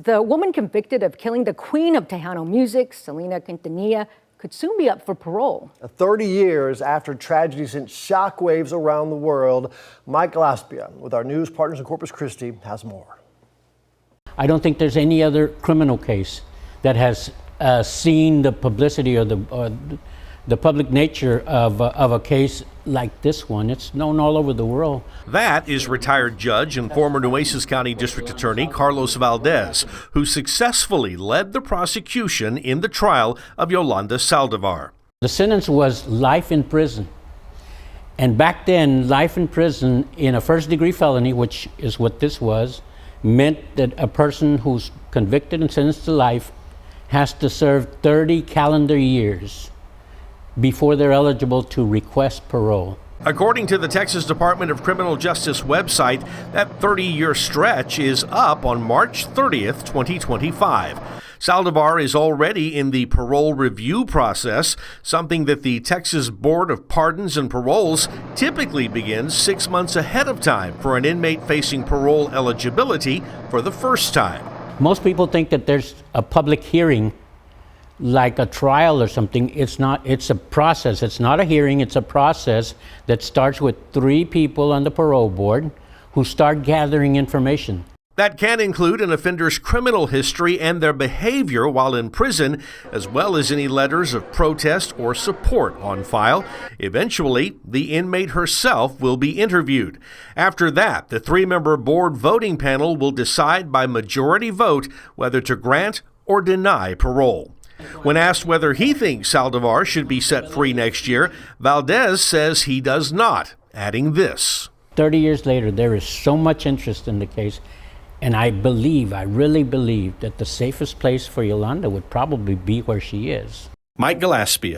The woman convicted of killing the queen of Tejano music, Selena Quintanilla, could soon be up for parole. 30 years after tragedy sent shockwaves around the world, Mike Gillespie with our news partners in Corpus Christi has more. I don't think there's any other criminal case that has seen the publicity or the public nature of a case like this one. It's known all over the world. That is retired judge and former Nueces County District Attorney Carlos Valdez, who successfully led the prosecution in the trial of Yolanda Saldívar. The sentence was life in prison. And back then, life in prison in a first-degree felony, which is what this was, meant that a person who's convicted and sentenced to life has to serve 30 calendar years before they're eligible to request parole. According to the Texas Department of Criminal Justice website, that 30-year stretch is up on March 30th, 2025. Saldívar is already in the parole review process, something that the Texas Board of Pardons and Paroles typically begins 6 months ahead of time for an inmate facing parole eligibility for the first time. Most people think that there's a public hearing like a trial or something. It's not. It's a process. It's not a hearing. It's a process that starts with 3 people on the parole board who start gathering information. That can include an offender's criminal history and their behavior while in prison, as well as any letters of protest or support on file. Eventually, the inmate herself will be interviewed. After that, the 3-member board voting panel will decide by majority vote whether to grant or deny parole. When asked whether he thinks Saldívar should be set free next year, Valdez says he does not, adding this. 30 years later, there is so much interest in the case, and I really believe that the safest place for Yolanda would probably be where she is. Mike Gillespie,